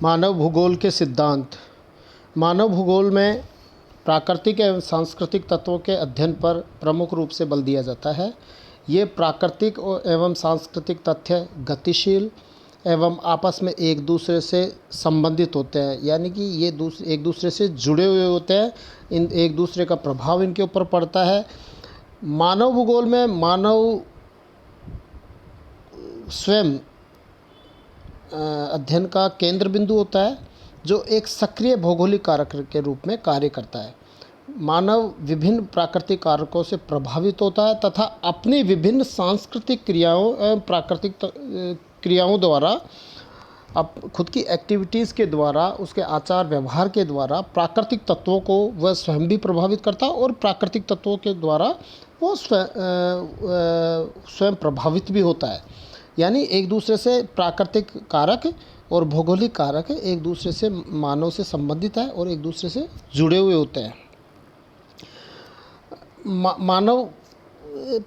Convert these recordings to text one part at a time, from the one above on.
मानव भूगोल के सिद्धांत। मानव भूगोल में प्राकृतिक एवं सांस्कृतिक तत्वों के अध्ययन पर प्रमुख रूप से बल दिया जाता है। ये प्राकृतिक एवं सांस्कृतिक तथ्य गतिशील एवं आपस में एक दूसरे से संबंधित होते हैं, यानी कि ये एक दूसरे से जुड़े हुए होते हैं। इन एक दूसरे का प्रभाव इनके ऊपर पड़ता है। मानव भूगोल में मानव स्वयं अध्ययन का केंद्र बिंदु होता है, जो एक सक्रिय भौगोलिक कारक के रूप में कार्य करता है। मानव विभिन्न प्राकृतिक कारकों से प्रभावित होता है तथा अपनी विभिन्न सांस्कृतिक क्रियाओं एवं प्राकृतिक क्रियाओं द्वारा, अब खुद की एक्टिविटीज़ के द्वारा, उसके आचार व्यवहार के द्वारा प्राकृतिक तत्वों को वह स्वयं भी प्रभावित करता है और प्राकृतिक तत्वों के द्वारा वो स्वयं प्रभावित भी होता है। यानी एक दूसरे से प्राकृतिक कारक और भौगोलिक कारक एक दूसरे से मानव से संबंधित है और एक दूसरे से जुड़े हुए होते हैं। मानव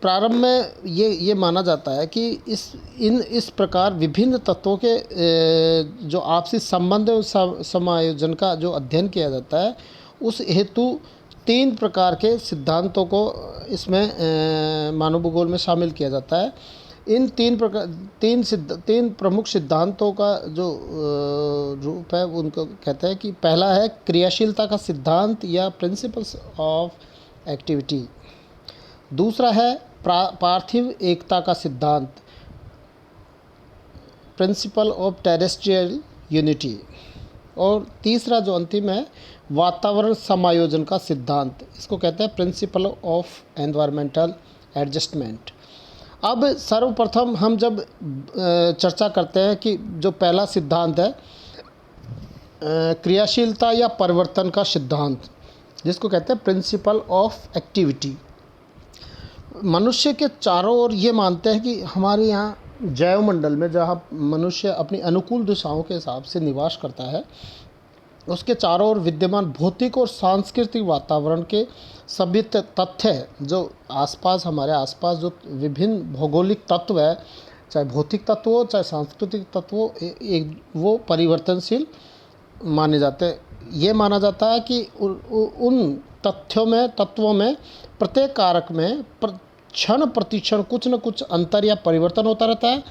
प्रारंभ में ये माना जाता है कि इस प्रकार विभिन्न तत्वों के जो आपसी संबंध और समायोजन का जो अध्ययन किया जाता है, उस हेतु 3 प्रकार के सिद्धांतों को इसमें मानव भूगोल में शामिल किया जाता है। इन 3 प्रमुख सिद्धांतों का जो रूप है उनको कहते हैं कि पहला है क्रियाशीलता का सिद्धांत या प्रिंसिपल्स ऑफ एक्टिविटी। दूसरा है पार्थिव एकता का सिद्धांत, प्रिंसिपल ऑफ टेरेस्ट्रियल यूनिटी। और तीसरा जो अंतिम है वातावरण समायोजन का सिद्धांत, इसको कहते हैं प्रिंसिपल ऑफ एनवायरमेंटल एडजस्टमेंट। अब सर्वप्रथम हम जब चर्चा करते हैं कि जो पहला सिद्धांत है क्रियाशीलता या परिवर्तन का सिद्धांत, जिसको कहते हैं प्रिंसिपल ऑफ एक्टिविटी। मनुष्य के चारों ओर ये मानते हैं कि हमारे यहाँ जैवमंडल में, जहाँ मनुष्य अपनी अनुकूल दिशाओं के हिसाब से निवास करता है, उसके चारों ओर विद्यमान भौतिक और सांस्कृतिक वातावरण के सभी तथ्य जो हमारे आसपास जो विभिन्न भौगोलिक तत्व है, चाहे भौतिक तत्व हो चाहे सांस्कृतिक तत्व हो, वो परिवर्तनशील माने जाते हैं। ये माना जाता है कि उन तत्वों में प्रत्येक कारक में क्षण प्रतिक्षण कुछ न कुछ अंतर या परिवर्तन होता रहता है।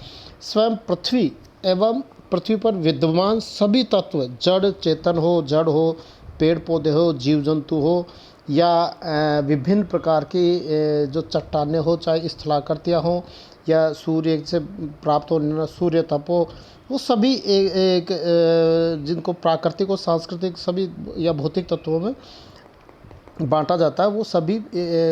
स्वयं पृथ्वी एवं पृथ्वी पर विद्यमान सभी तत्व, जड़ चेतन हो, जड़ हो, पेड़ पौधे हो, जीव जंतु हो, या विभिन्न प्रकार की जो चट्टानें हो, चाहे स्थलाकृतियाँ हो, या सूर्य से प्राप्त होने सूर्य तप हो, वो सभी एक जिनको प्राकृतिक और सांस्कृतिक सभी या भौतिक तत्वों में बांटा जाता है, वो सभी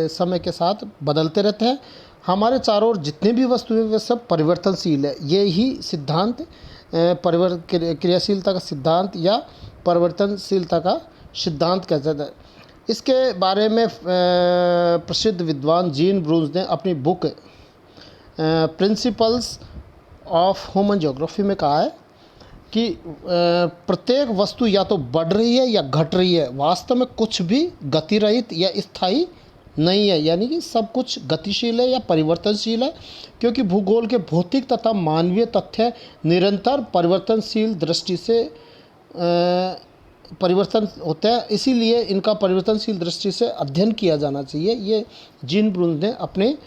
समय के साथ बदलते रहते हैं। हमारे चारों ओर जितने भी वस्तुएं वे सब परिवर्तनशील है। ये ही सिद्धांत क्रियाशीलता का सिद्धांत या परिवर्तनशीलता का सिद्धांत कहते हैं। इसके बारे में प्रसिद्ध विद्वान जीन ब्रून्स ने अपनी book principles of human geography में कहा है कि प्रत्येक वस्तु या तो बढ़ रही है या घट रही है, वास्तव में कुछ भी गति रहित या स्थायी नहीं है। यानी कि सब कुछ गतिशील है या परिवर्तनशील है, क्योंकि भूगोल के भौतिक तथा मानवीय तथ्य निरंतर परिवर्तनशील दृष्टि से परिवर्तन होते हैं। इसीलिए इनका परिवर्तनशील दृष्टि से अध्ययन किया जाना चाहिए। ये जीन ब्रून्स ने अपने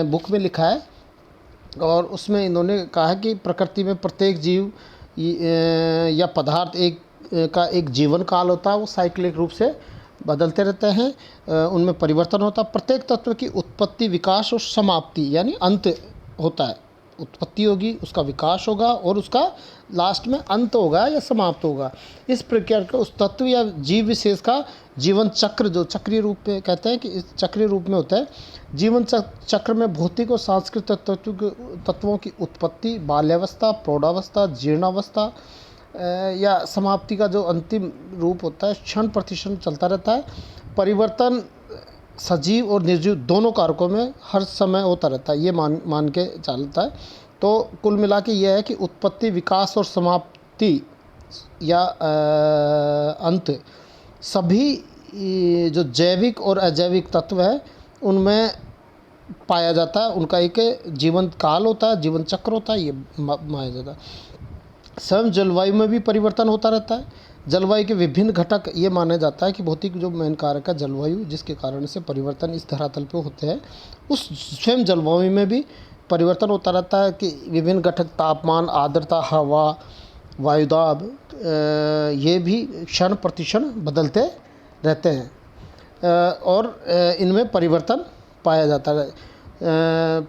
बुक में लिखा है, और उसमें इन्होंने कहा कि प्रकृति में प्रत्येक जीव या पदार्थ का एक जीवन काल होता है, वो साइक्लिक रूप से बदलते रहते हैं, उनमें परिवर्तन होता है। प्रत्येक तत्व की उत्पत्ति, विकास और समाप्ति यानी अंत होता है। उत्पत्ति होगी, उसका विकास होगा और उसका लास्ट में अंत होगा या समाप्त होगा। इस प्रकार का उस तत्व या जीव विशेष का जीवन चक्र, जो चक्रीय रूप में कहते हैं कि इस चक्रीय रूप में होता है। जीवन चक्र में भौतिक और सांस्कृतिक तत्वों की उत्पत्ति, बाल्यावस्था, प्रौढ़ावस्था, जीर्णावस्था या समाप्ति का जो अंतिम रूप होता है, क्षण प्रतिक्षण चलता रहता है। परिवर्तन सजीव और निर्जीव दोनों कारकों में हर समय होता रहता है, ये मान के चलता है। तो कुल मिला के यह है कि उत्पत्ति, विकास और समाप्ति या अंत सभी जो जैविक और अजैविक तत्व है उनमें पाया जाता है। उनका एक जीवन काल होता है, जीवन चक्र होता है, ये माना जाता है। स्वयं जलवायु में भी परिवर्तन होता रहता है। जलवायु के विभिन्न घटक ये माना जाता है कि भौतिक जो मेन कारक है जलवायु, जिसके कारण से परिवर्तन इस धरातल पे होते हैं, उस स्वयं जलवायु में भी परिवर्तन होता रहता है कि विभिन्न घटक तापमान, आर्द्रता, हवा, वायुदाब, ये भी क्षण प्रतिक्षण बदलते रहते हैं और इनमें परिवर्तन पाया जाता है।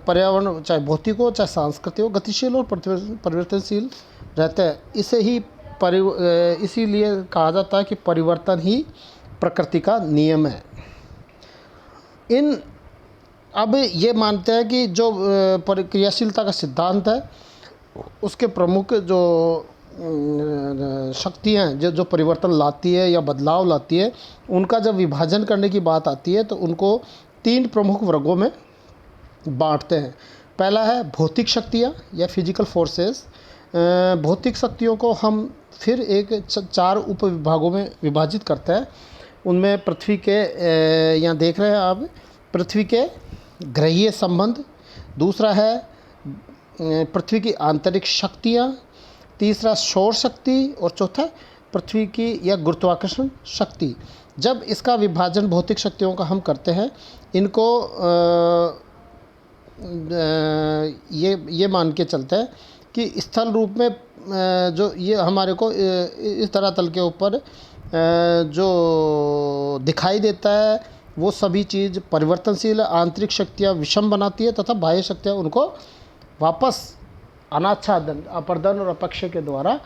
पर्यावरण चाहे भौतिक हो चाहे सांस्कृतिक हो, गतिशील और परिवर्तनशील रहता है। इसीलिए कहा जाता है कि परिवर्तन ही प्रकृति का नियम है। अब ये मानते हैं कि जो क्रियाशीलता का सिद्धांत है, उसके प्रमुख जो शक्तियाँ हैं जो परिवर्तन लाती है या बदलाव लाती है, उनका जब विभाजन करने की बात आती है तो उनको 3 प्रमुख वर्गों में बांटते हैं। पहला है भौतिक शक्तियाँ या फिजिकल फोर्सेस। भौतिक शक्तियों को हम फिर एक 4 उप विभागों में विभाजित करते हैं। उनमें पृथ्वी के, यहाँ देख रहे हैं आप, पृथ्वी के ग्रहीय संबंध, दूसरा है पृथ्वी की आंतरिक शक्तियाँ, तीसरा सौर शक्ति और चौथा पृथ्वी की या गुरुत्वाकर्षण शक्ति। जब इसका विभाजन भौतिक शक्तियों का हम करते हैं, इनको ये मान के चलते हैं कि स्थल रूप में जो ये हमारे को इस धरातल के ऊपर जो दिखाई देता है, वो सभी चीज़ परिवर्तनशील है। आंतरिक शक्तियाँ विषम बनाती है तथा बाह्य शक्तियाँ उनको वापस अनाच्छादन, अपर्दन और अपक्षय के द्वारा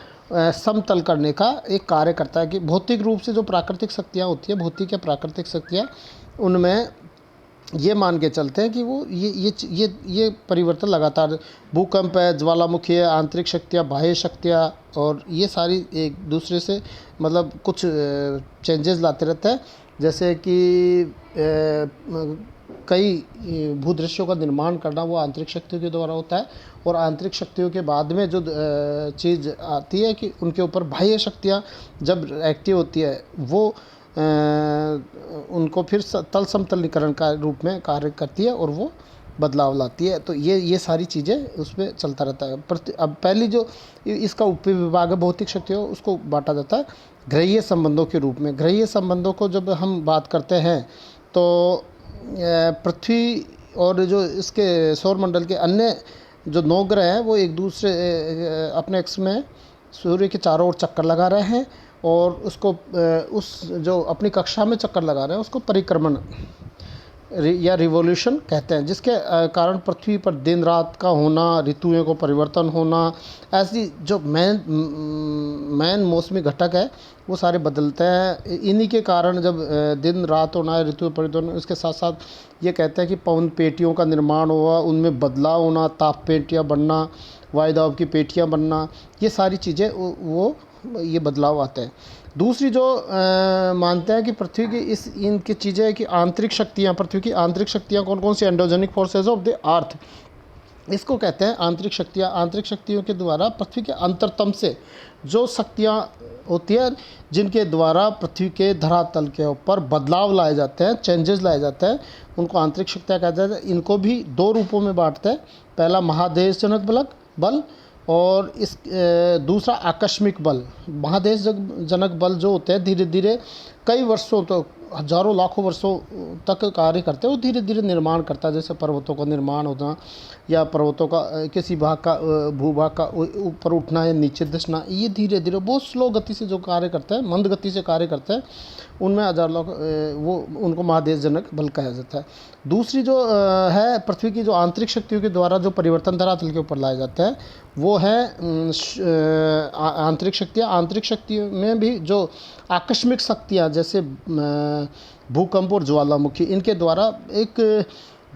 समतल करने का एक कार्य करता है। कि भौतिक रूप से जो प्राकृतिक शक्तियाँ होती है, भौतिक या प्राकृतिक शक्तियाँ, उनमें ये मान के चलते हैं कि वो ये परिवर्तन लगातार, भूकंप है, ज्वालामुखी है, आंतरिक शक्तियाँ, बाह्य शक्तियाँ, और ये सारी एक दूसरे से मतलब कुछ चेंजेस लाते रहते हैं। जैसे कि कई भूदृश्यों का निर्माण करना वो आंतरिक शक्तियों के द्वारा होता है, और आंतरिक शक्तियों के बाद में जो चीज़ आती है कि उनके ऊपर बाह्य शक्तियाँ जब एक्टिव होती है, वो उनको फिर तल समतलीकरण का रूप में कार्य करती है और वो बदलाव लाती है। तो ये सारी चीज़ें उसमें चलता रहता है। अब पहली जो इसका उप विभाग है भौतिक शक्तियों, उसको बांटा जाता है ग्रहीय संबंधों के रूप में। ग्रहीय संबंधों को जब हम बात करते हैं तो पृथ्वी और जो इसके सौरमंडल के अन्य जो 9 ग्रह हैं, वो एक दूसरे अपने एक्स में सूर्य के चारों ओर चक्कर लगा रहे हैं, और उसको उस जो अपनी कक्षा में चक्कर लगा रहे हैं उसको परिक्रमण या रिवॉल्यूशन कहते हैं, जिसके कारण पृथ्वी पर दिन रात का होना, ऋतुओं को परिवर्तन होना, ऐसी जो मेन मौसमी घटक है वो सारे बदलते हैं। इन्हीं के कारण जब दिन रात होना, ऋतु परिवर्तन, इसके साथ साथ ये कहते हैं कि पवन पेटियों का निर्माण हुआ, उनमें बदलाव होना, ताप पेटियाँ बनना, वायुदाब की पेटियाँ बनना, ये सारी चीज़ें वो ये बदलाव आते हैं। दूसरी जो मानते हैं कि पृथ्वी की इनकी चीज़ें है कि आंतरिक शक्तियाँ, पृथ्वी की आंतरिक शक्तियाँ कौन कौन सी, endogenic forces of the earth, इसको कहते हैं आंतरिक शक्तियाँ। आंतरिक शक्तियों के द्वारा पृथ्वी के अंतरतम से जो शक्तियाँ होती है, जिनके द्वारा पृथ्वी के धरातल के ऊपर बदलाव लाए जाते हैं, चेंजेस लाए जाते हैं, उनको आंतरिक शक्तियाँ कहते हैं। इनको भी 2 रूपों में बांटते हैं। पहला महादेशजनक बल और इस दूसरा आकस्मिक बल। महादेश जनक बल जो होते हैं धीरे धीरे कई वर्षों तो हजारों लाखों वर्षों तक कार्य करते हैं, वो धीरे धीरे निर्माण करता है। जैसे पर्वतों का निर्माण होना, या पर्वतों का किसी भाग का भूभाग का ऊपर उठना या नीचे धंसना, ये धीरे धीरे बहुत स्लो गति से जो कार्य करते हैं, मंद गति से कार्य करते हैं, उनमें हजार लाख वो उनको महादेश जनक बल कहा जाता है। दूसरी जो है पृथ्वी की जो आंतरिक शक्तियों के द्वारा जो परिवर्तन धरातल के ऊपर लाए जाते हैं, वो है आंतरिक शक्तियाँ। आंतरिक शक्तियों में भी जो आकस्मिक शक्तियाँ जैसे भूकंप और ज्वालामुखी, इनके द्वारा एक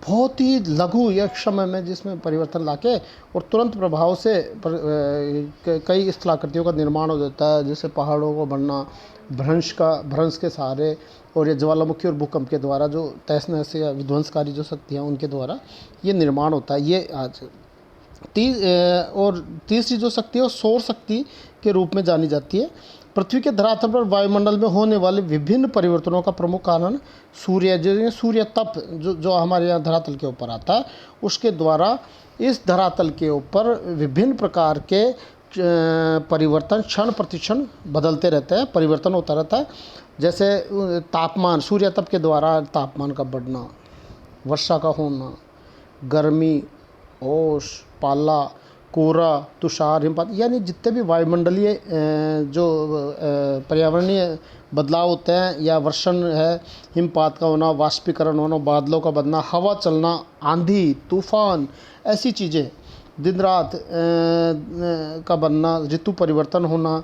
बहुत ही लघु या समय में जिसमें परिवर्तन लाके और तुरंत प्रभाव से कई स्थलाकृतियों का निर्माण हो जाता है, जैसे पहाड़ों को बनना, भ्रंश के सहारे, और ये ज्वालामुखी और भूकंप के द्वारा जो तहस नहस या विध्वंसकारी जो शक्तियाँ उनके द्वारा ये निर्माण होता है। ये आज और तीसरी जो शक्ति है वो सौर शक्ति के रूप में जानी जाती है। पृथ्वी के धरातल पर वायुमंडल में होने वाले विभिन्न परिवर्तनों का प्रमुख कारण सूर्य तप जो हमारे यहाँ धरातल के ऊपर आता है, उसके द्वारा इस धरातल के ऊपर विभिन्न प्रकार के परिवर्तन क्षण प्रतिक्षण बदलते रहते हैं, परिवर्तन होता रहता है। जैसे तापमान, सूर्य तप के द्वारा तापमान का बढ़ना, वर्षा का होना, गर्मी, ओस, पाला, कोहरा, तुषार, हिमपात, यानी जितने भी वायुमंडलीय जो पर्यावरणीय बदलाव होते हैं, या वर्षण है, हिमपात का होना, वाष्पीकरण होना, बादलों का बनना, हवा चलना, आंधी, तूफान, ऐसी चीज़ें, दिन रात का बनना, ऋतु परिवर्तन होना,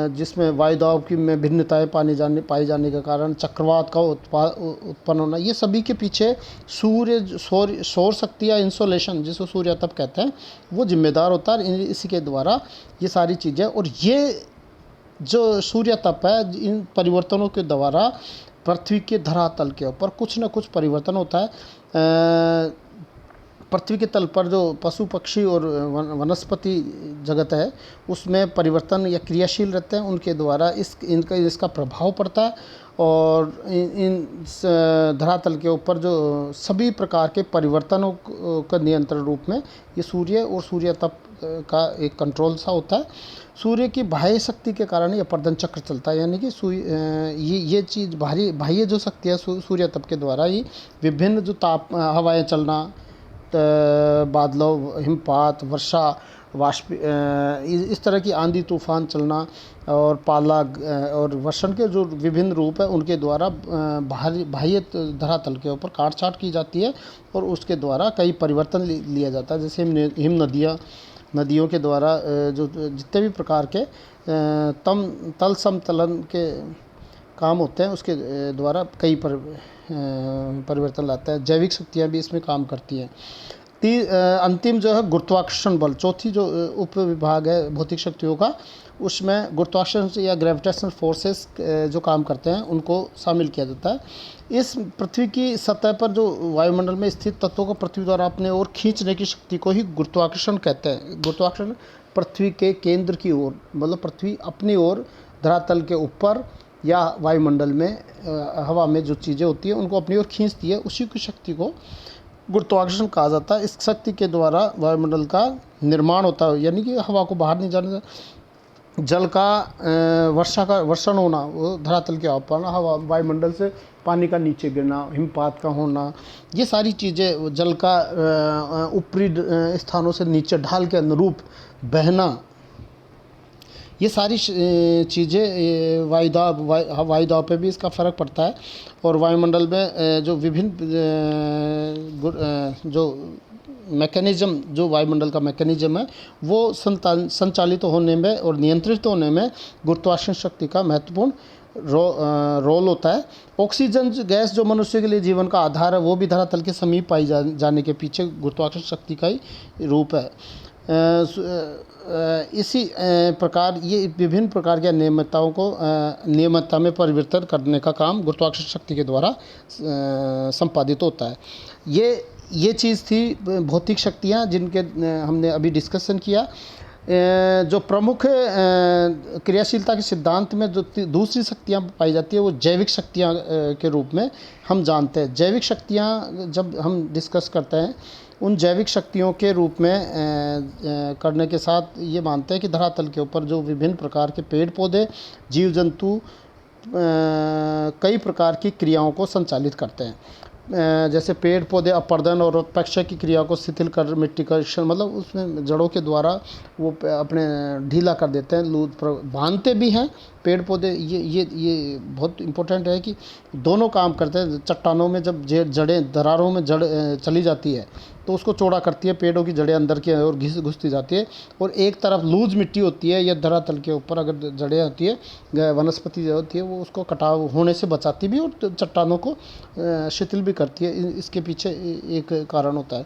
जिसमें वायुदाब की में भिन्नताएं पाई जाने के कारण चक्रवात का उत्पन्न होना, ये सभी के पीछे सौर शक्ति या इंसोलेशन, जिसको सूर्य तप कहते हैं, वो जिम्मेदार होता है। इसी के द्वारा ये सारी चीज़ें, और ये जो सूर्य तप है, इन परिवर्तनों के द्वारा पृथ्वी के धरातल के ऊपर कुछ न कुछ परिवर्तन होता है। पृथ्वी के तल पर जो पशु पक्षी और वनस्पति जगत है, उसमें परिवर्तन या क्रियाशील रहते हैं, उनके द्वारा इसका प्रभाव पड़ता है। और इन धरातल के ऊपर जो सभी प्रकार के परिवर्तनों का नियंत्रण रूप में ये सूर्य और सूर्य तप का एक कंट्रोल सा होता है। सूर्य की बाह्य शक्ति के कारण ये अपर्दन चक्र चलता है, यानी कि ये चीज़ बाह्य जो शक्ति है सूर्य तप के द्वारा ही विभिन्न जो हवाएं चलना, बादलों, हिमपात, वर्षा, इस तरह की आंधी तूफान चलना, और पाला और वर्षण के जो विभिन्न रूप है, उनके द्वारा बाह्य धरातल के ऊपर काट छाट की जाती है, और उसके द्वारा कई परिवर्तन लिया जाता है। जैसे हिम नदियों के द्वारा जो जितने भी प्रकार के तल समतलन के काम होते हैं, उसके द्वारा कई परिवर्तन लाता है। जैविक शक्तियाँ भी इसमें काम करती हैं। अंतिम जो है गुरुत्वाकर्षण बल, चौथी जो उप विभाग है भौतिक शक्तियों का, उसमें गुरुत्वाकर्षण या ग्रेविटेशनल फोर्सेस जो काम करते हैं, उनको शामिल किया जाता है। इस पृथ्वी की सतह पर जो वायुमंडल में स्थित तत्वों को पृथ्वी द्वारा अपने ओर खींचने की शक्ति को ही गुरुत्वाकर्षण कहते हैं। गुरुत्वाकर्षण पृथ्वी के केंद्र की ओर, मतलब पृथ्वी अपनी ओर धरातल के ऊपर या वायुमंडल में हवा में जो चीज़ें होती हैं, उनको अपनी ओर खींचती है, उसी की शक्ति को गुरुत्वाकर्षण कहा जाता है। इस शक्ति के द्वारा वायुमंडल का निर्माण होता है, यानी कि हवा को बाहर नहीं जाने देता। जल का वर्षण होना, वो धरातल के ऊपर, हवा वायुमंडल से पानी का नीचे गिरना, हिमपात का होना, ये सारी चीज़ें, जल का ऊपरी स्थानों से नीचे ढाल के अनुरूप बहना, ये सारी चीज़ें वायुदाब पे भी इसका फ़र्क पड़ता है। और वायुमंडल में जो विभिन्न जो मैकेनिज़्म, जो वायुमंडल का मैकेनिज़्म है, वो संचालित होने में और नियंत्रित होने में गुरुत्वाकर्षण शक्ति का महत्वपूर्ण रोल होता है। ऑक्सीजन गैस जो मनुष्य के लिए जीवन का आधार है, वो भी धरातल के समीप पाई जाने के पीछे गुरुत्वाकर्षण शक्ति का ही रूप है। इसी प्रकार ये विभिन्न प्रकार के नियमितता में परिवर्तन करने का काम गुरुत्वाकर्षण शक्ति के द्वारा संपादित होता है। ये चीज़ थी भौतिक शक्तियाँ, जिनके हमने अभी डिस्कशन किया। जो प्रमुख क्रियाशीलता के सिद्धांत में जो दूसरी शक्तियाँ पाई जाती है, वो जैविक शक्तियाँ के रूप में हम जानते हैं। जैविक शक्तियाँ जब हम डिस्कस करते हैं, उन जैविक शक्तियों के रूप में करने के साथ ये मानते हैं कि धरातल के ऊपर जो विभिन्न प्रकार के पेड़ पौधे, जीव जंतु कई प्रकार की क्रियाओं को संचालित करते हैं। जैसे पेड़ पौधे अपर्दन और उत्प्रेक्षण की क्रिया को शिथिल कर मिट्टी का, मतलब उसमें जड़ों के द्वारा वो अपने ढीला कर देते हैं, बांधते भी हैं पेड़ पौधे। ये बहुत इम्पोर्टेंट है कि दोनों काम करते हैं। चट्टानों में जब जड़ें, दरारों में जड़ चली जाती है, तो उसको चौड़ा करती है, पेड़ों की जड़ें अंदर की ओर घुसती जाती है, और एक तरफ लूज मिट्टी होती है या धरातल के ऊपर अगर जड़ें होती है, वनस्पति जो होती है, वो उसको कटाव होने से बचाती भी और चट्टानों को शिथिल भी करती है। इसके पीछे एक कारण होता है।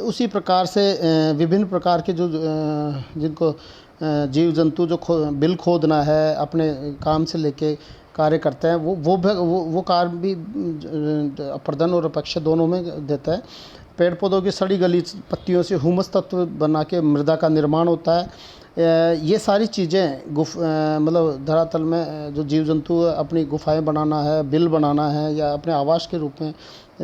उसी प्रकार से विभिन्न प्रकार के जो जिनको जीव जंतु जो बिल खोदना है, अपने काम से लेके कार्य करते हैं, वो कार्य भी अपर्दन और अपक्ष दोनों में देता है। पेड़ पौधों की सड़ी गली पत्तियों से हुमस तत्व बना के मृदा का निर्माण होता है। ये सारी चीज़ें मतलब धरातल में जो जीव जंतु अपनी गुफाएं बनाना है, बिल बनाना है, या अपने आवास के रूप में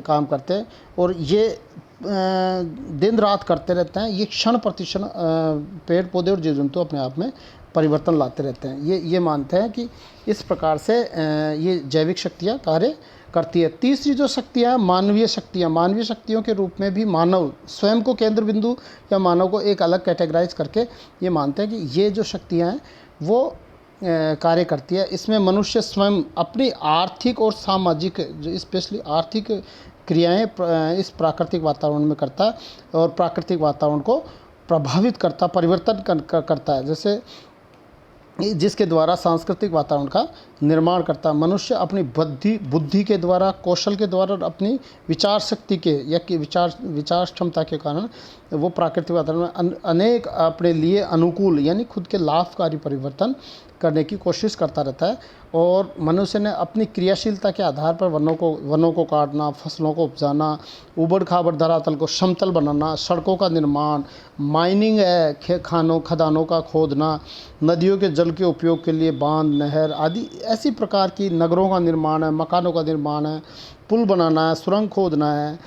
काम करते हैं। और ये दिन रात करते रहते हैं। ये क्षण प्रतिक्षण पेड़ पौधे और जीव जंतु अपने आप में परिवर्तन लाते रहते हैं। ये मानते हैं कि इस प्रकार से ये जैविक शक्तियाँ कार्य करती है। तीसरी जो शक्तियाँ मानवीय शक्तियों के रूप में भी मानव स्वयं को केंद्र बिंदु या मानव को एक अलग कैटेगराइज करके ये मानते हैं कि ये जो शक्तियाँ हैं वो कार्य करती है। इसमें मनुष्य स्वयं अपनी आर्थिक और सामाजिक, जो स्पेशली आर्थिक क्रियाएं इस प्राकृतिक वातावरण में करता है और प्राकृतिक वातावरण को प्रभावित करता, परिवर्तन करता है, जैसे जिसके द्वारा सांस्कृतिक वातावरण का निर्माण करता है। मनुष्य अपनी बुद्धि के द्वारा, कौशल के द्वारा और अपनी विचार शक्ति के या कि विचार क्षमता के कारण वो प्राकृतिक वातावरण में अनेक अपने लिए अनुकूल यानी खुद के लाभकारी परिवर्तन करने की कोशिश करता रहता है। और मनुष्य ने अपनी क्रियाशीलता के आधार पर वनों को काटना, फसलों को उपजाना, ऊबड़ खाबड़ धरातल को समतल बनाना, सड़कों का निर्माण, माइनिंग है, खदानों का खोदना, नदियों के जल के उपयोग के लिए बांध, नहर आदि ऐसी प्रकार की, नगरों का निर्माण है, मकानों का निर्माण है, पुल बनाना है, सुरंग खोदना है,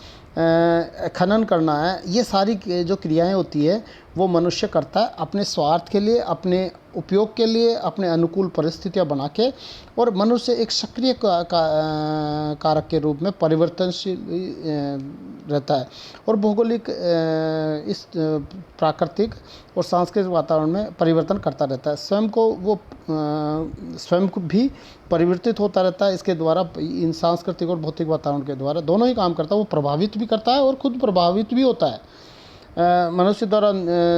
खनन करना है। ये सारी जो क्रियाएं होती है वो मनुष्य करता है अपने स्वार्थ के लिए, अपने उपयोग के लिए, अपने अनुकूल परिस्थितियां बना के। और मनुष्य एक सक्रिय कारक के रूप में परिवर्तनशील रहता है और भौगोलिक इस प्राकृतिक और सांस्कृतिक वातावरण में परिवर्तन करता रहता है। स्वयं को भी परिवर्तित होता रहता है। इसके द्वारा इन सांस्कृतिक और भौतिक वातावरण के द्वारा दोनों ही काम करता है। वो प्रभावित भी करता है और खुद प्रभावित भी होता है। मनुष्य द्वारा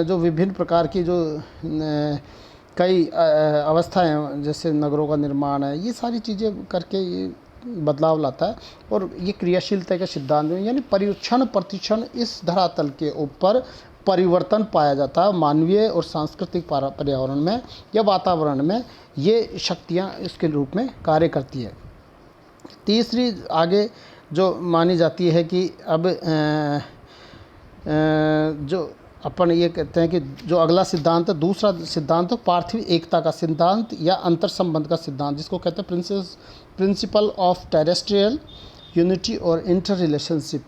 जो विभिन्न प्रकार की जो कई अवस्थाएं हैं, जैसे नगरों का निर्माण है, ये सारी चीज़ें करके ये बदलाव लाता है। और ये क्रियाशीलता के सिद्धांत में यानी क्षण प्रतिक्षण इस धरातल के ऊपर परिवर्तन पाया जाता है। मानवीय और सांस्कृतिक पर्यावरण में या वातावरण में ये शक्तियाँ इसके रूप में कार्य करती है। तीसरी आगे जो मानी जाती है कि अब जो अपन ये कहते हैं कि जो अगला सिद्धांत है, दूसरा सिद्धांत है पार्थिव एकता का सिद्धांत या अंतर संबंध का सिद्धांत, जिसको कहते हैं प्रिंसिपल ऑफ टेरेस्ट्रियल यूनिटी और इंटर रिलेशनशिप।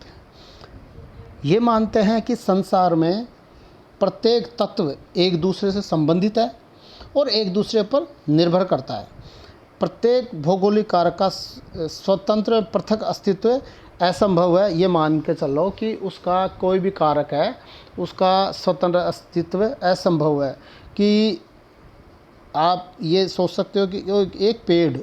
ये मानते हैं कि संसार में प्रत्येक तत्व एक दूसरे से संबंधित है और एक दूसरे पर निर्भर करता है। प्रत्येक भौगोलिक कारक का स्वतंत्र पृथक अस्तित्व असंभव है। ये मान के चलो कि उसका कोई भी कारक है, उसका स्वतंत्र अस्तित्व असंभव है। कि आप ये सोच सकते हो कि एक पेड़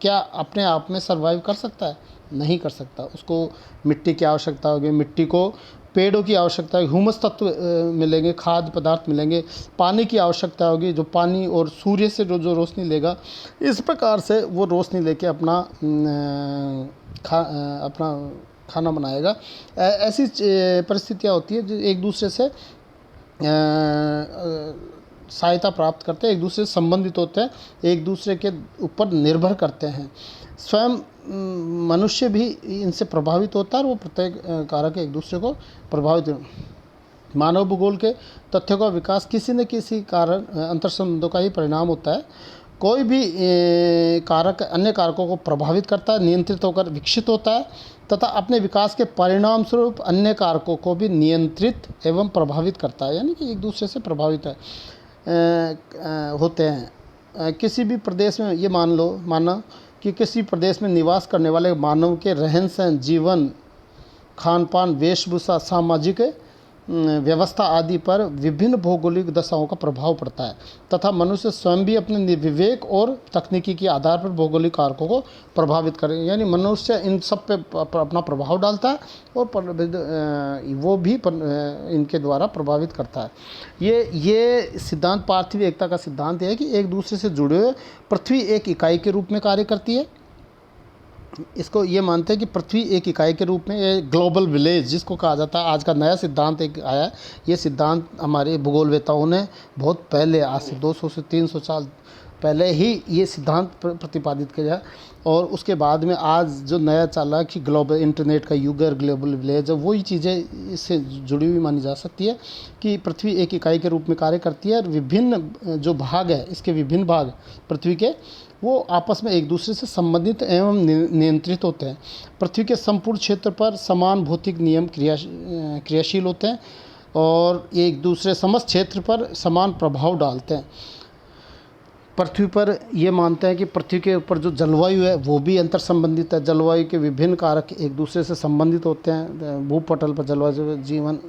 क्या अपने आप में सर्वाइव कर सकता है? नहीं कर सकता। उसको मिट्टी की आवश्यकता होगी, मिट्टी को पेड़ों की आवश्यकता है, ह्यूमस तत्व मिलेंगे, खाद्य पदार्थ मिलेंगे, पानी की आवश्यकता होगी, जो पानी और सूर्य से जो रोशनी लेगा, इस प्रकार से वो रोशनी लेके अपना खाना बनाएगा। ऐसी परिस्थितियाँ होती है जो एक दूसरे से सहायता प्राप्त करते हैं, एक दूसरे से संबंधित होते हैं, एक दूसरे के ऊपर निर्भर करते हैं। स्वयं मनुष्य भी इनसे प्रभावित होता है और वो प्रत्येक कारक एक दूसरे को प्रभावित। मानव भूगोल के तथ्यों का विकास किसी न किसी कारण अंतर संबंधों का ही परिणाम होता है। कोई भी कारक अन्य कारकों को प्रभावित करता है, नियंत्रित होकर विकसित होता है तथा अपने विकास के परिणाम स्वरूप अन्य कारकों को भी नियंत्रित एवं प्रभावित करता है, यानी कि एक दूसरे से प्रभावित होते हैं। किसी भी प्रदेश में ये माना कि किसी प्रदेश में निवास करने वाले मानव के रहन सहन, जीवन, खान पान, वेशभूषा, सामाजिक व्यवस्था आदि पर विभिन्न भौगोलिक दशाओं का प्रभाव पड़ता है तथा मनुष्य स्वयं भी अपने विवेक और तकनीकी के आधार पर भौगोलिक कारकों को प्रभावित करें, यानी मनुष्य इन सब पे अपना प्रभाव डालता है और वो भी इनके द्वारा प्रभावित करता है। ये सिद्धांत पार्थिव एकता का सिद्धांत है कि एक दूसरे से जुड़े हुए पृथ्वी एक इकाई के रूप में कार्य करती है। इसको ये मानते हैं कि पृथ्वी एक इकाई के रूप में, ये ग्लोबल विलेज जिसको कहा जाता है, आज का नया सिद्धांत एक आया है। ये सिद्धांत हमारे भूगोलवेताओं ने बहुत पहले, आज से 200 से 300 साल पहले ही ये सिद्धांत प्रतिपादित किया और उसके बाद में आज जो नया चला कि ग्लोबल इंटरनेट का युग और ग्लोबल विलेज, वही चीज़ें इससे जुड़ी हुई मानी जा सकती है कि पृथ्वी एक इकाई के रूप में कार्य करती है और विभिन्न जो भाग है, इसके विभिन्न भाग पृथ्वी के, वो आपस में एक दूसरे से संबंधित एवं नियंत्रित होते हैं। पृथ्वी के संपूर्ण क्षेत्र पर समान भौतिक नियम क्रियाशील होते हैं और एक दूसरे समस्त क्षेत्र पर समान प्रभाव डालते हैं। पृथ्वी पर ये मानते हैं कि पृथ्वी के ऊपर जो जलवायु है वो भी अंतर संबंधित है। जलवायु के विभिन्न कारक एक दूसरे से संबंधित होते हैं। भूपटल पर जलवायु जीवन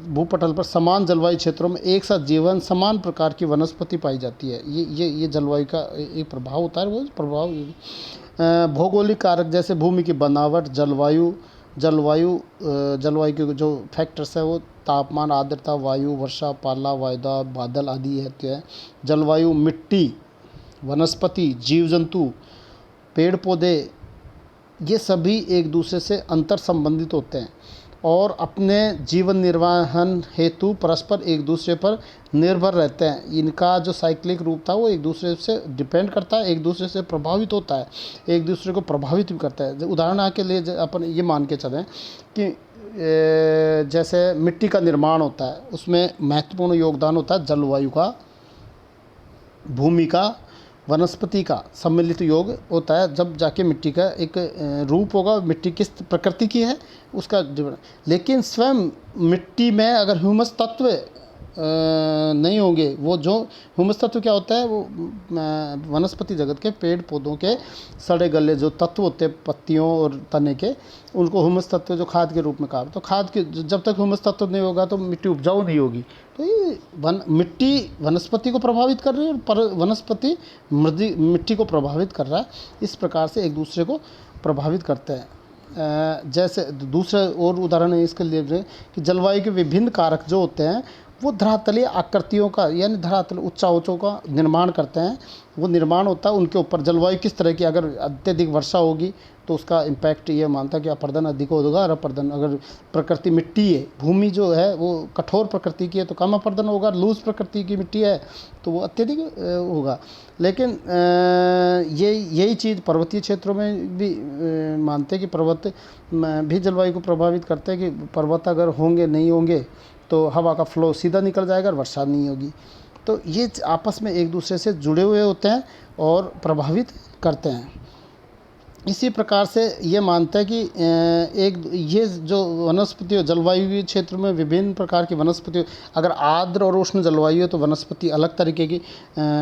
भूपटल पर समान जलवायु क्षेत्रों में एक साथ जीवन, समान प्रकार की वनस्पति पाई जाती है। ये जलवायु का एक प्रभाव होता है। वो प्रभाव भौगोलिक कारक जैसे भूमि की बनावट, जलवायु के जो फैक्टर्स है वो तापमान, आर्द्रता, वायु, वर्षा, पाला, वायदा, बादल आदि है। जलवायु, मिट्टी, वनस्पति, जीव जंतु, पेड़ पौधे, ये सभी एक दूसरे से अंतर संबंधित होते हैं और अपने जीवन निर्वाहन हेतु परस्पर एक दूसरे पर निर्भर रहते हैं। इनका जो साइक्लिक रूप था वो एक दूसरे से डिपेंड करता है, एक दूसरे से प्रभावित होता है, एक दूसरे को प्रभावित भी करता है। उदाहरण के लिए अपन ये मान के चलें कि जैसे मिट्टी का निर्माण होता है, उसमें महत्वपूर्ण योगदान होता है जलवायु का, भूमि का, वनस्पति का सम्मिलित योग होता है। जब जाके मिट्टी का एक रूप होगा, मिट्टी किस प्रकृति की है उसका। लेकिन स्वयं मिट्टी में अगर ह्यूमस तत्व नहीं होंगे, वो जो ह्यूमस तत्व क्या होता है, वो वनस्पति जगत के पेड़ पौधों के सड़े गले जो तत्व होते हैं पत्तियों और तने के, उनको ह्यूमस तत्व जो खाद के रूप में कहा। तो खाद के जब तक ह्यूमस तत्व नहीं होगा तो मिट्टी उपजाऊ नहीं होगी। तो ये मिट्टी वनस्पति को प्रभावित कर रही है और वनस्पति मिट्टी को प्रभावित कर रहा है। इस प्रकार से एक दूसरे को प्रभावित करते हैं। जैसे दूसरा और उदाहरण है इसके लिए कि जलवायु के विभिन्न कारक जो होते हैं वो धरातलीय आकृतियों का, यानी धरातल ऊंचाई का निर्माण करते हैं। वो निर्माण होता है उनके ऊपर। जलवायु किस तरह की, अगर अत्यधिक वर्षा होगी तो उसका इम्पैक्ट ये मानता है कि अपर्दन अधिक होगा, और अपर्दन, अगर प्रकृति मिट्टी है, भूमि जो है वो कठोर प्रकृति की है तो कम अपर्दन होगा, लूज प्रकृति की मिट्टी है तो वो अत्यधिक होगा। लेकिन यही चीज़ पर्वतीय क्षेत्रों में भी मानते हैं कि पर्वत भी जलवायु को प्रभावित करते हैं कि पर्वत अगर होंगे नहीं होंगे तो हवा का फ्लो सीधा निकल जाएगा और वर्षा नहीं होगी। तो ये आपस में एक दूसरे से जुड़े हुए होते हैं और प्रभावित करते हैं। इसी प्रकार से ये मानता है कि ये जो वनस्पति हो, जलवायु क्षेत्र में विभिन्न प्रकार की वनस्पति, अगर आर्द्र और उष्ण जलवायु है तो वनस्पति अलग तरीके की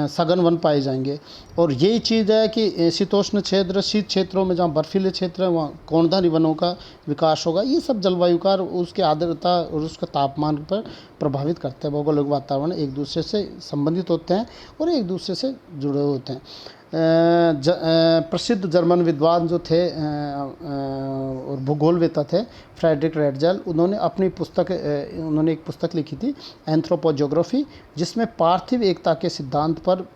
सघन वन पाए जाएंगे। और यही चीज़ है कि शीतोष्ण क्षेत्र, शीत क्षेत्रों में जहाँ बर्फीले क्षेत्र है वहाँ कोणधारी वनों का विकास होगा। ये सब जलवायु का उसके आर्द्रता और उसके तापमान पर प्रभावित करते हैं। भौगोलिक वातावरण एक दूसरे से संबंधित होते हैं और एक दूसरे से जुड़े होते हैं। प्रसिद्ध जर्मन विद्वान जो थे और भूगोलवेत्ता थे फ्रेडरिक रेडजेल, उन्होंने एक पुस्तक लिखी थी एंथ्रोपोज्योग्राफी, जिसमें पार्थिव एकता के सिद्धांत पर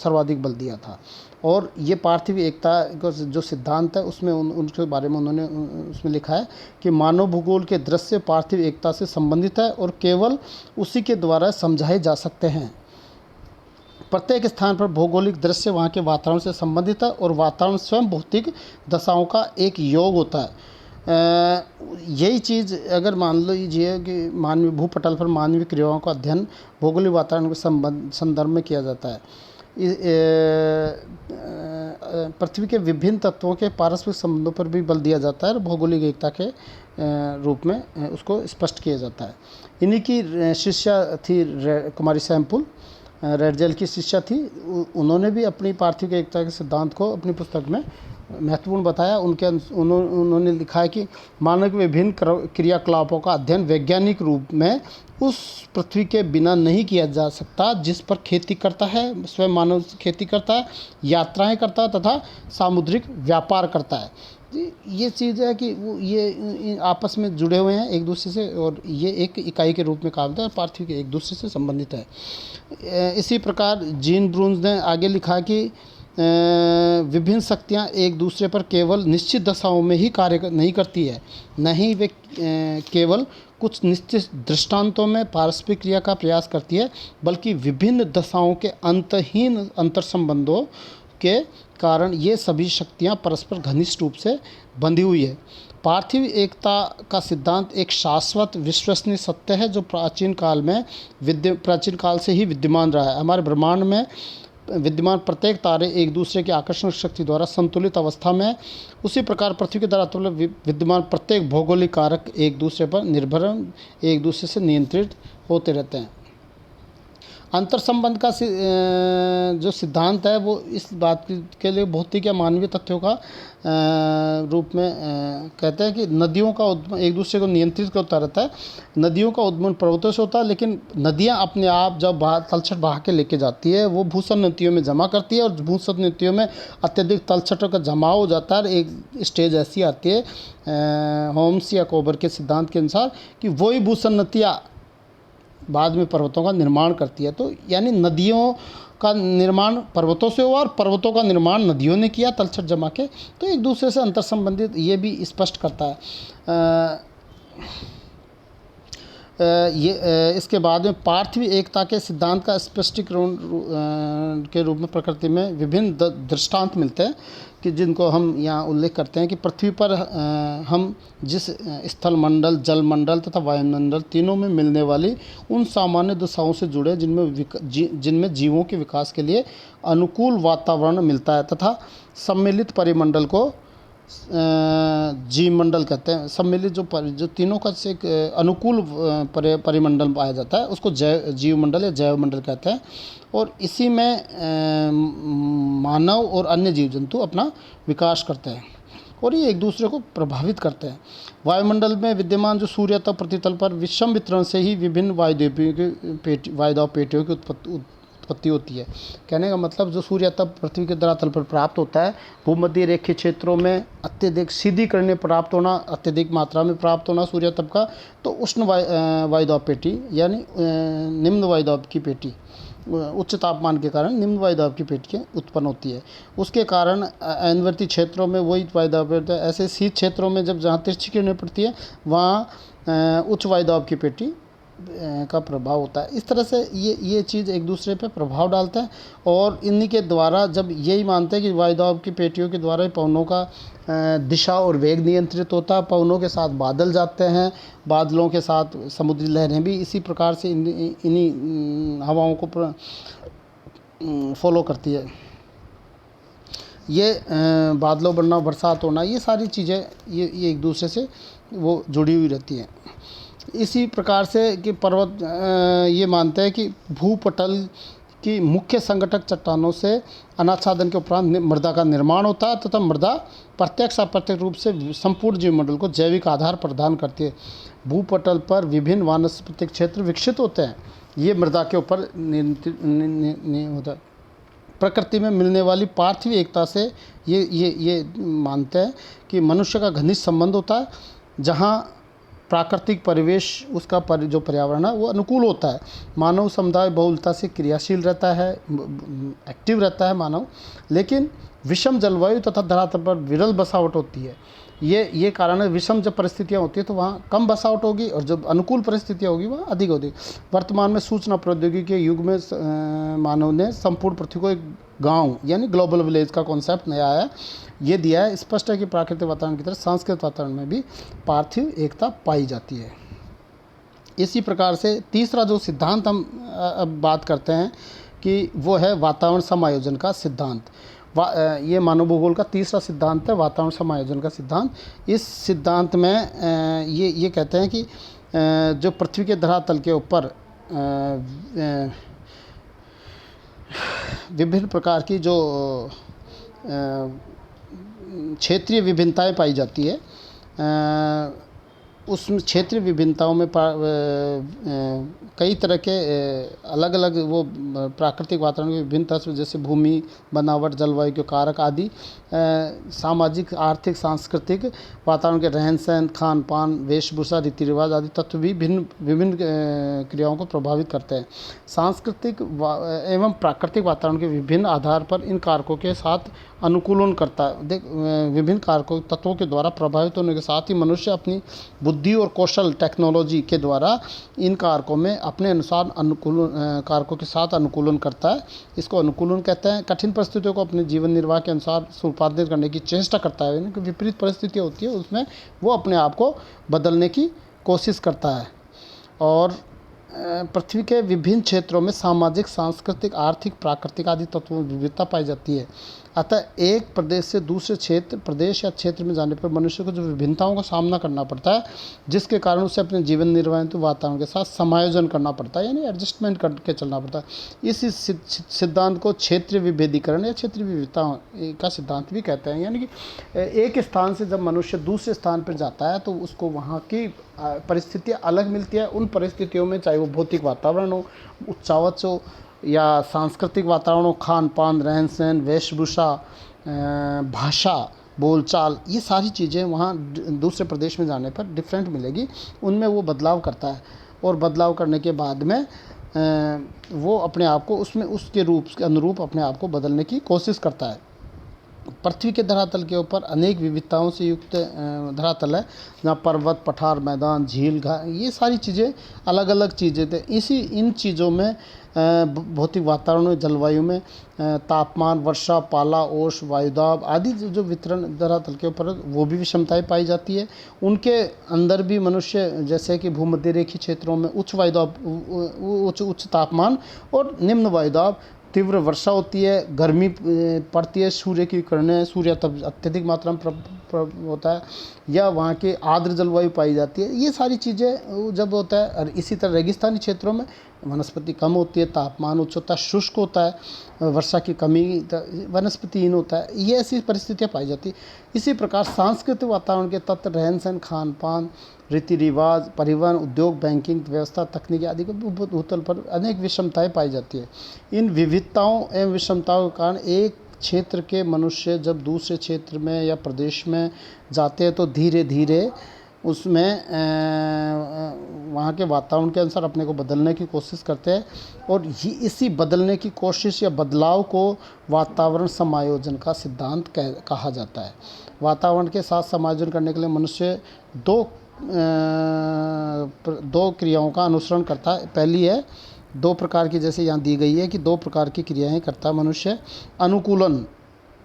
सर्वाधिक बल दिया था। और ये पार्थिव एकता का जो सिद्धांत है उसमें उनके बारे में उन्होंने उसमें लिखा है कि मानव भूगोल के दृश्य पार्थिव एकता से संबंधित है और केवल उसी के द्वारा समझाए जा सकते हैं। प्रत्येक स्थान पर भौगोलिक दृश्य वहाँ के वातावरण से संबंधित है और वातावरण स्वयं भौतिक दशाओं का एक योग होता है। यही चीज़ अगर मान लीजिए कि मानवीय भूपटल पर मानवीय क्रियाओं का अध्ययन भौगोलिक वातावरण के संदर्भ में किया जाता है। पृथ्वी के विभिन्न तत्वों के पारस्परिक संबंधों पर भी बल दिया जाता है और भौगोलिक एकता के रूप में उसको स्पष्ट किया जाता है। इन्हीं की शिष्या थी कुमारी सैमपुल, रेडजेल की शिष्या थी। उन्होंने भी अपनी पार्थिव एकता के सिद्धांत को अपनी पुस्तक में महत्वपूर्ण बताया। उन्होंने लिखा है कि मानव के विभिन्न क्रियाकलापों का अध्ययन वैज्ञानिक रूप में उस पृथ्वी के बिना नहीं किया जा सकता जिस पर खेती करता है, स्वयं मानव खेती करता है, यात्राएं करता है तथा सामुद्रिक व्यापार करता है। ये चीज़ है कि वो ये आपस में जुड़े हुए हैं एक दूसरे से और ये एक इकाई के रूप में काम करता है, पार्थिव के एक दूसरे से संबंधित है। इसी प्रकार जीन ब्रून्स ने आगे लिखा कि विभिन्न शक्तियाँ एक दूसरे पर केवल निश्चित दशाओं में ही कार्य नहीं करती है, न ही वे केवल कुछ निश्चित दृष्टांतों में पारस्परिक क्रिया का प्रयास करती है, बल्कि विभिन्न दशाओं के अंतहीन अंतर्संबंधों के कारण ये सभी शक्तियाँ परस्पर घनिष्ठ रूप से बंधी हुई है। पार्थिव एकता का सिद्धांत एक शाश्वत विश्वसनीय सत्य है जो प्राचीन काल से ही विद्यमान रहा है। हमारे ब्रह्मांड में विद्यमान प्रत्येक तारे एक दूसरे की आकर्षण शक्ति द्वारा संतुलित अवस्था में है। उसी प्रकार पृथ्वी के धरातल पर विद्यमान प्रत्येक भौगोलिक कारक एक दूसरे पर निर्भर, एक दूसरे से नियंत्रित होते रहते हैं। अंतर संबंध का जो सिद्धांत है वो इस बात के लिए भौतिक या मानवीय तथ्यों का रूप में कहते हैं कि नदियों का उद्गम एक दूसरे को नियंत्रित करता रहता है। नदियों का उद्गम पर्वतों से होता है, लेकिन नदियां अपने आप जब तलछट बहा के लेके जाती है वो भूषण नदियों में जमा करती है, और भूषण नदियों में अत्यधिक तलछटों का जमाव हो जाता है। एक स्टेज ऐसी आती है होम्स या कोबर के सिद्धांत के अनुसार कि वही भूषण नदियाँ बाद में पर्वतों का निर्माण करती है। तो यानी नदियों का निर्माण पर्वतों से हुआ और पर्वतों का निर्माण नदियों ने किया तलछट जमा के। तो एक दूसरे से अंतर संबंधित ये भी स्पष्ट करता है। इसके बाद में पार्थिव एकता के सिद्धांत का स्पष्टीकरण के रूप में प्रकृति में विभिन्न दृष्टांत मिलते हैं कि जिनको हम यहाँ उल्लेख करते हैं कि पृथ्वी पर हम जिस स्थल मंडल, जल मंडल तथा वायुमंडल तीनों में मिलने वाली उन सामान्य दशाओं से जुड़े जिनमें जीवों के विकास के लिए अनुकूल वातावरण मिलता है तथा सम्मिलित परिमंडल को जीव मंडल कहते हैं। सम्मिलित जो तीनों का से एक अनुकूल परिमंडल पाया जाता है उसको जीव मंडल या जैव मंडल कहते हैं। और इसी में मानव और अन्य जीव जंतु अपना विकास करते हैं और ये एक दूसरे को प्रभावित करते हैं। वायुमंडल में विद्यमान जो सूर्य तथा पृथ्वी पर विषम वितरण से ही विभिन्न वायुदाब पेटियों की उत्पत्ति होती है। कहने का मतलब जो सूर्य तप पृथ्वी के धरातल पर प्राप्त होता है, भूमध्य रेखीय क्षेत्रों में अत्यधिक सीधीकरण प्राप्त होना, अत्यधिक मात्रा में प्राप्त होना सूर्य तप का, तो उष्ण वायुदाब पेटी यानी निम्न वायुदाब की पेटी, उच्च तापमान के कारण निम्न वायुदाब की पेटी उत्पन्न होती है। उसके कारण अनुवर्ती क्षेत्रों में वही वायुदाब पेटी, ऐसे शीत क्षेत्रों में जब जहाँ तिरछी किरणें पड़ती है वहाँ उच्च वायुदाब की पेटी का प्रभाव होता है। इस तरह से ये चीज़ एक दूसरे पे प्रभाव डालते हैं और इन्हीं के द्वारा जब यही मानते हैं कि वायुदाब की पेटियों के द्वारा ही पवनों का दिशा और वेग नियंत्रित होता है, पवनों के साथ बादल जाते हैं, बादलों के साथ समुद्री लहरें भी इसी प्रकार से इन्हीं हवाओं को फॉलो करती है। ये बादलों बनना, बरसात होना, ये सारी चीज़ें ये एक दूसरे से वो जुड़ी हुई रहती हैं। इसी प्रकार से कि पर्वत ये मानते हैं कि भूपटल की मुख्य संगठक चट्टानों से अनाच्छादन के उपरांत मृदा का निर्माण होता है तथा मृदा प्रत्यक्ष अप्रत्यक्ष रूप से संपूर्ण जीवमंडल को जैविक आधार प्रदान करती है। भूपटल पर विभिन्न वानस्पतिक क्षेत्र विकसित होते हैं, ये मृदा के ऊपर होता है। प्रकृति में मिलने वाली पार्थिव एकता से ये मानते हैं कि मनुष्य का घनिष्ठ संबंध होता है, जहाँ प्राकृतिक परिवेश उसका जो पर्यावरण है वो अनुकूल होता है। मानव समुदाय बहुलता से क्रियाशील रहता है, एक्टिव रहता है मानव, लेकिन विषम जलवायु तथा धरातल पर विरल बसावट होती है। ये कारण है। विषम जब परिस्थितियाँ होती है तो वहाँ कम बसावट होगी और जब अनुकूल परिस्थितियाँ होगी वहाँ अधिक होगी। वर्तमान में सूचना प्रौद्योगिकी के युग में मानव ने संपूर्ण पृथ्वी को एक गांव यानी ग्लोबल विलेज का कॉन्सेप्ट नया है, ये दिया है। स्पष्ट है कि प्राकृतिक वातावरण की तरह सांस्कृतिक वातावरण में भी पार्थिव एकता पाई जाती है। इसी प्रकार से तीसरा जो सिद्धांत हम अब बात करते हैं कि वो है वातावरण समायोजन का सिद्धांत। ये मानव भूगोल का तीसरा सिद्धांत है, वातावरण समायोजन का सिद्धांत। इस सिद्धांत में ये कहते हैं कि जो पृथ्वी के धरातल के ऊपर विभिन्न प्रकार की जो क्षेत्रीय विभिन्नताएं पाई जाती है, उस क्षेत्रीय विभिन्नताओं में कई तरह के अलग अलग वो प्राकृतिक वातावरण की विभिन्न तत्व जैसे भूमि, बनावट, जलवायु के कारक आदि, सामाजिक, आर्थिक, सांस्कृतिक वातावरण के रहन सहन, खान पान, वेशभूषा, रीति रिवाज आदि तत्व भी विभिन्न क्रियाओं को प्रभावित करते हैं। सांस्कृतिक एवं प्राकृतिक वातावरण के विभिन्न आधार पर इन कारकों के साथ अनुकूलन करता है। विभिन्न कारकों तत्वों के द्वारा प्रभावित होने के साथ ही मनुष्य अपनी बुद्धि और कौशल टेक्नोलॉजी के द्वारा इन कारकों में अपने अनुसार कारकों के साथ अनुकूलन करता है। इसको अनुकूलन कहते हैं। कठिन परिस्थितियों को अपने जीवन निर्वाह के अनुसार संपादित करने की चेष्टा करता है, यानी कि विपरीत परिस्थितियाँ होती है उसमें वो अपने आप को बदलने की कोशिश करता है। और पृथ्वी के विभिन्न क्षेत्रों में सामाजिक, सांस्कृतिक, आर्थिक, प्राकृतिक आदि तत्वों में विविधता पाई जाती है। अतः एक प्रदेश से दूसरे क्षेत्र, प्रदेश या क्षेत्र में जाने पर मनुष्य को जो विभिन्नताओं का सामना करना पड़ता है, जिसके कारण उसे अपने जीवन निर्वाह वातावरण के साथ समायोजन करना पड़ता है, यानी एडजस्टमेंट करके चलना पड़ता है। इस सिद्धांत को क्षेत्रीय विभेदीकरण या क्षेत्रीय विविधता का सिद्धांत भी कहते हैं। यानी कि एक स्थान से जब मनुष्य दूसरे स्थान पर जाता है तो उसको वहाँ की परिस्थितियाँ अलग मिलती है। उन परिस्थितियों में चाहे वो भौतिक वातावरण हो, उच्चावच हो, या सांस्कृतिक वातावरण हो, खान पान, रहन सहन, वेशभूषा, भाषा, बोलचाल, ये सारी चीज़ें वहाँ दूसरे प्रदेश में जाने पर डिफरेंट मिलेगी। उनमें वो बदलाव करता है और बदलाव करने के बाद में वो अपने आप को उसमें उसके रूप के अनुरूप अपने आप को बदलने की कोशिश करता है। पृथ्वी के धरातल के ऊपर अनेक विविधताओं से युक्त धरातल है, जहाँ पर्वत, पठार, मैदान, झील, ये सारी चीज़ें अलग अलग चीज़ें थे। इन चीज़ों में भौतिक वातावरण में, जलवायु में तापमान, वर्षा, पाला, ओश, वायुदाब आदि जो वितरण धरातल के ऊपर वो भी विषमताएं पाई जाती है। उनके अंदर भी मनुष्य, जैसे कि भूमध्य रेखीय क्षेत्रों में उच्च वायुदाब, उच्च तापमान और निम्न वायुदाब, तीव्र वर्षा होती है, गर्मी पड़ती है, सूर्य की किरणें, सूर्य तब अत्यधिक मात्रा में होता है, या वहाँ के आर्द्र जलवायु पाई जाती है। ये सारी चीज़ें जब होता है। और इसी तरह रेगिस्तानी क्षेत्रों में वनस्पति कम होती है, तापमान उच्च होता है, शुष्क होता है, वर्षा की कमी, वनस्पतिहीन होता है। ये ऐसी परिस्थितियाँ पाई जाती है। इसी प्रकार सांस्कृतिक वातावरण के तत्व, रहन सहन, खान पान, रीति रिवाज, परिवहन, उद्योग, बैंकिंग व्यवस्था, तकनीकी आदि को भूतल पर अनेक विषमताएं पाई जाती है। इन विविधताओं एवं विषमताओं के कारण एक क्षेत्र के मनुष्य जब दूसरे क्षेत्र में या प्रदेश में जाते हैं तो धीरे धीरे उसमें वहाँ के वातावरण के अनुसार अपने को बदलने की कोशिश करते हैं। और इसी बदलने की कोशिश या बदलाव को वातावरण समायोजन का सिद्धांत कहा जाता है। वातावरण के साथ समायोजन करने के लिए मनुष्य दो क्रियाओं का अनुसरण करता है। पहली है, दो प्रकार की, जैसे यहाँ दी गई है कि दो प्रकार की क्रियाएं करता है मनुष्य, अनुकूलन,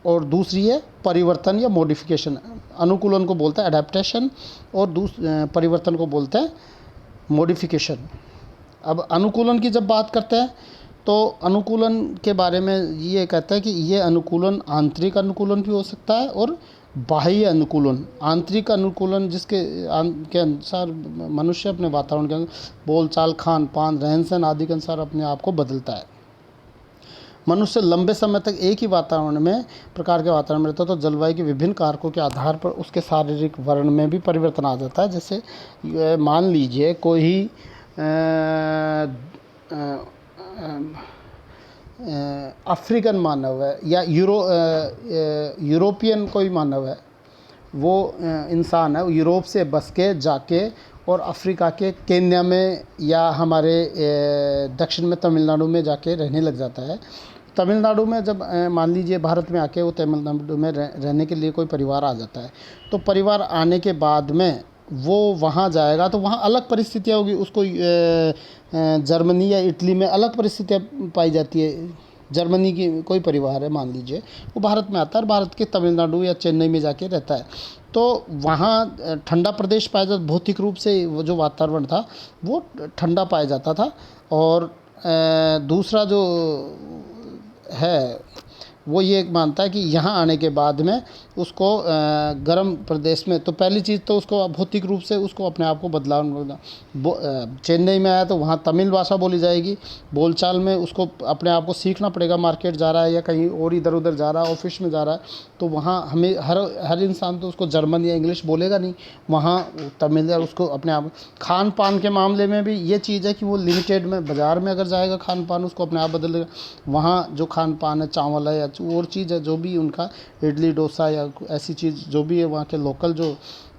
और दूसरी है परिवर्तन या मॉडिफिकेशन। अनुकूलन को बोलता है अडेप्टेशन और परिवर्तन को बोलते हैं मॉडिफिकेशन। अब अनुकूलन की जब बात करते हैं तो अनुकूलन के बारे में ये कहता है कि ये अनुकूलन आंतरिक अनुकूलन भी हो सकता है और बाह्य अनुकूलन। आंतरिक अनुकूलन जिसके के अनुसार मनुष्य अपने वातावरण के बोलचाल, खान पान, रहन सहन आदि के अनुसार अपने आप को बदलता है। मनुष्य लंबे समय तक एक ही वातावरण में प्रकार के वातावरण में रहता है तो जलवायु के विभिन्न कारकों के आधार पर उसके शारीरिक वर्ण में भी परिवर्तन आ जाता है। जैसे मान लीजिए कोई अफ्रीकन मानव है या यूरोपियन कोई मानव है, वो इंसान है, यूरोप से बस के जाके और अफ्रीका के केन्या में या हमारे दक्षिण में तमिलनाडु में जाके रहने लग जाता है। तमिलनाडु में जब मान लीजिए भारत में आके वो तमिलनाडु में रहने के लिए कोई परिवार आ जाता है, तो परिवार आने के बाद में वो वहाँ जाएगा तो वहाँ अलग परिस्थितियाँ होगी। उसको जर्मनी या इटली में अलग परिस्थितियाँ पाई जाती है। जर्मनी की कोई परिवार है मान लीजिए, वो भारत में आता है और भारत के तमिलनाडु या चेन्नई में जाके रहता है, तो वहाँ ठंडा प्रदेश पाया जाता, भौतिक रूप से वो जो वातावरण था वो ठंडा पाया जाता था। और दूसरा जो है वो ये मानता है कि यहाँ आने के बाद में उसको गर्म प्रदेश में, तो पहली चीज़ तो उसको भौतिक रूप से उसको अपने आप को बदलाव, चेन्नई में आया तो वहाँ तमिल भाषा बोली जाएगी, बोलचाल में उसको अपने आप को सीखना पड़ेगा। मार्केट जा रहा है या कहीं और इधर उधर जा रहा है, ऑफिस में जा रहा है, तो वहाँ हमें हर इंसान तो उसको जर्मन या इंग्लिश बोलेगा नहीं, वहाँ तमिल या उसको अपने आप। खान पान के मामले में भी ये चीज़ है कि वो लिमिटेड में बाज़ार में अगर जाएगा खान पान उसको अपने आप बदलेगा। वहाँ जो खान पान है, चावल है या और चीज़ है जो भी उनका, इडली डोसा या ऐसी चीज़ जो भी है वहाँ के लोकल जो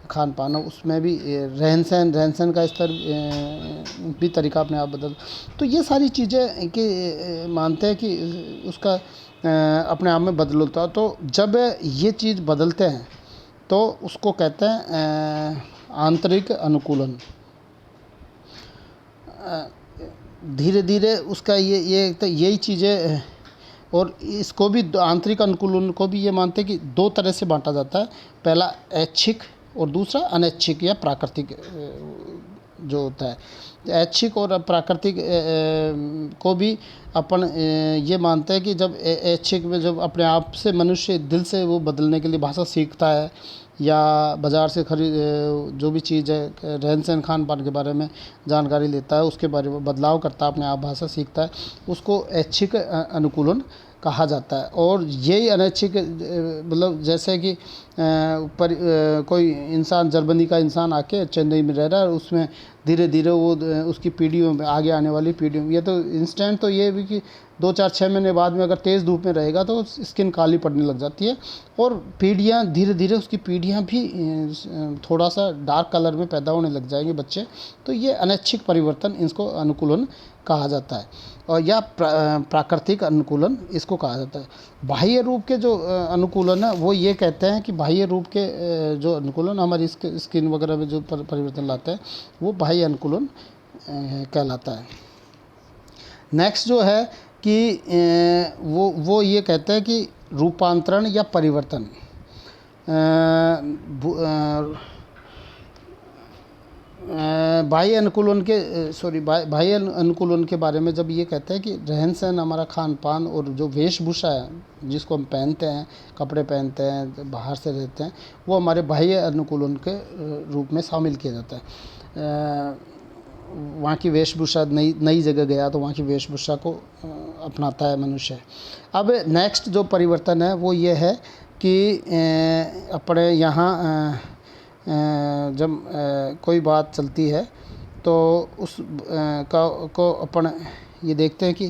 खान पान है, उसमें भी रहन सहन का स्तर भी तरीका अपने आप बदल। तो ये सारी चीज़ें कि मानते हैं कि उसका अपने आप में बदल होता है। तो जब ये चीज़ बदलते हैं तो उसको कहते हैं आंतरिक अनुकूलन। धीरे धीरे उसका ये तो यही चीज़ें, और इसको भी आंतरिक अनुकूलन को भी ये मानते हैं कि दो तरह से बांटा जाता है। पहला ऐच्छिक और दूसरा अनैच्छिक या प्राकृतिक जो होता है। ऐच्छिक और प्राकृतिक को भी अपन ये मानते हैं कि जब ऐच्छिक में जब अपने आप से मनुष्य दिल से वो बदलने के लिए भाषा सीखता है या बाज़ार से खरीद जो भी चीज़ है, रहन सहन खान पान के बारे में जानकारी लेता है, उसके बारे में बदलाव करता है, अपने आप भाषा सीखता है, उसको ऐच्छिक अनुकूलन कहा जाता है। और यही अनैच्छिक मतलब जैसे कि कोई इंसान, जर्मनी का इंसान आके चेन्नई में रह रहा है, उसमें धीरे धीरे वो उसकी पीढ़ियों में, आगे आने वाली पीढ़ियों में, ये तो इंस्टेंट तो ये भी कि 2-4-6 महीने बाद में अगर तेज़ धूप में रहेगा तो स्किन काली पड़ने लग जाती है, और पीढ़ियाँ धीरे धीरे उसकी पीढ़ियाँ भी थोड़ा सा डार्क कलर में पैदा होने लग जाएंगे बच्चे। तो ये अनैच्छिक परिवर्तन, इसको अनुकूलन कहा जाता है। और या प्राकृतिक अनुकूलन इसको कहा जाता है। बाह्य रूप के जो अनुकूलन है वो ये कहते हैं कि बाह्य रूप के जो अनुकूलन हमारी स्किन वगैरह में जो परिवर्तन लाते हैं वो बाह्य अनुकूलन कहलाता है। नेक्स्ट जो है कि वो ये कहते हैं कि रूपांतरण या परिवर्तन। बाह्य अनुकूलन के बाह्य अनुकूलन के बारे में जब ये कहते हैं कि रहन सहन, हमारा खान पान और जो वेशभूषा है जिसको हम पहनते हैं, कपड़े पहनते हैं, बाहर से रहते हैं, वो हमारे बाह्य अनुकूलन के रूप में शामिल किया जाता है। वहाँ की वेशभूषा, नई जगह गया तो वहाँ की वेशभूषा को अपनाता है मनुष्य। अब नेक्स्ट जो परिवर्तन है वो ये है कि अपने यहाँ जब कोई बात चलती है तो उस को अपन ये देखते हैं कि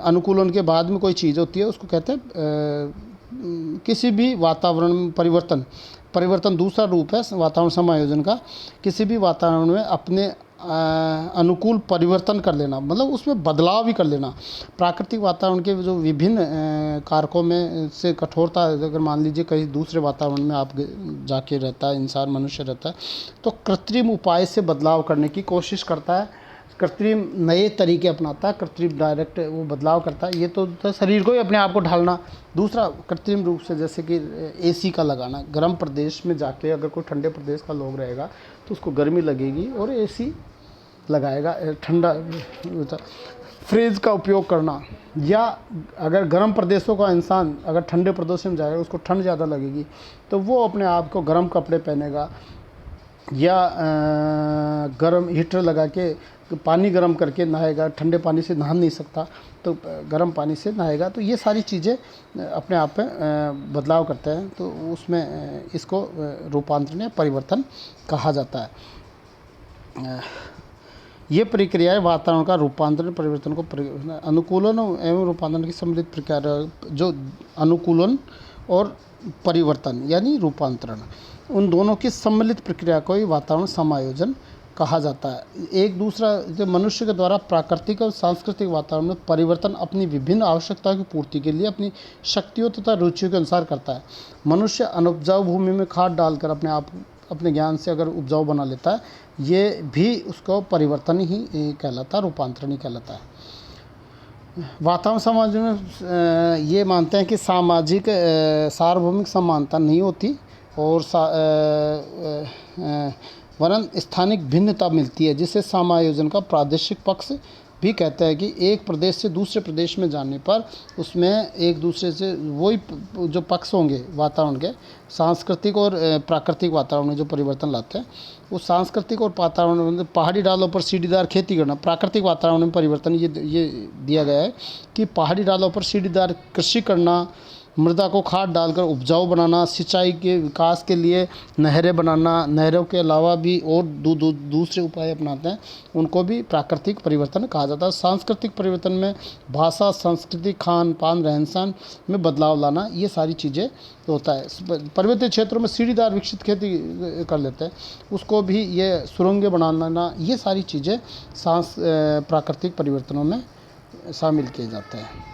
अनुकूलन के बाद में कोई चीज़ होती है, उसको कहते हैं किसी भी वातावरण में परिवर्तन दूसरा रूप है वातावरण समायोजन का। किसी भी वातावरण में अपने अनुकूल परिवर्तन कर लेना, मतलब उसमें बदलाव भी कर लेना। प्राकृतिक वातावरण के जो विभिन्न कारकों में से कठोरता, अगर मान लीजिए कहीं दूसरे वातावरण में आप जाके रहता है इंसान, मनुष्य रहता है, तो कृत्रिम उपाय से बदलाव करने की कोशिश करता है, कृत्रिम नए तरीके अपनाता है, कृत्रिम डायरेक्ट वो बदलाव करता है। ये तो शरीर को ही अपने आप को ढालना। दूसरा कृत्रिम रूप से जैसे कि एसी का लगाना। गर्म प्रदेश में जाके अगर कोई ठंडे प्रदेश का लोग रहेगा तो उसको गर्मी लगेगी और एसी लगाएगा, ठंडा। फ्रिज का उपयोग करना, या अगर गर्म प्रदेशों का इंसान अगर ठंडे प्रदेश में जाएगा उसको ठंड ज़्यादा लगेगी तो वो अपने आप को गर्म कपड़े पहनेगा, या गर्म हीटर लगा के पानी गर्म करके नहाएगा। ठंडे पानी से नहा नहीं सकता तो गर्म पानी से नहाएगा। तो ये सारी चीज़ें अपने आप में बदलाव करते हैं, तो उसमें इसको रूपांतरण या परिवर्तन कहा जाता है। ये प्रक्रियाएं वातावरण का रूपांतरण परिवर्तन को अनुकूलन एवं रूपांतरण की सम्मिलित प्रक्रिया। जो अनुकूलन और परिवर्तन यानी रूपांतरण, उन दोनों की सम्मिलित प्रक्रिया को ही वातावरण समायोजन कहा जाता है। एक दूसरा जो मनुष्य के द्वारा प्राकृतिक और सांस्कृतिक वातावरण में परिवर्तन अपनी विभिन्न आवश्यकताओं की पूर्ति के लिए अपनी शक्तियों तथा रुचियों के अनुसार करता है। मनुष्य अनउपजाऊ भूमि में खाद डालकर अपने ज्ञान से अगर उपजाऊ बना लेता है, ये भी उसको परिवर्तन ही कहलाता है, रूपांतरण ही कहलाता है। वातावरण समाज में ये मानते हैं कि सामाजिक सार्वभौमिक समानता नहीं होती और वरन स्थानिक भिन्नता मिलती है, जिसे समायोजन का प्रादेशिक पक्ष भी कहते हैं कि एक प्रदेश से दूसरे प्रदेश में जाने पर उसमें एक दूसरे से वही जो पक्ष होंगे वातावरण के, सांस्कृतिक और प्राकृतिक वातावरण में जो परिवर्तन लाते हैं, वो सांस्कृतिक और वातावरण में पहाड़ी ढालों पर सीढ़ीदार खेती करना। प्राकृतिक वातावरण में परिवर्तन ये दिया गया है कि पहाड़ी ढालों पर सीढ़ीदार कृषि करना, मृदा को खाद डालकर उपजाऊ बनाना, सिंचाई के विकास के लिए नहरें बनाना, नहरों के अलावा भी और दूसरे उपाय अपनाते हैं, उनको भी प्राकृतिक परिवर्तन कहा जाता है। सांस्कृतिक परिवर्तन में भाषा, संस्कृति, खान पान, रहन सहन में बदलाव लाना, ये सारी चीज़ें होता है। पर्वतीय क्षेत्रों में सीढ़ीदार विकसित खेती कर लेते हैं, उसको भी ये सुरंगें बनाना, ये सारी चीज़ें प्राकृतिक परिवर्तनों में शामिल किए जाते हैं।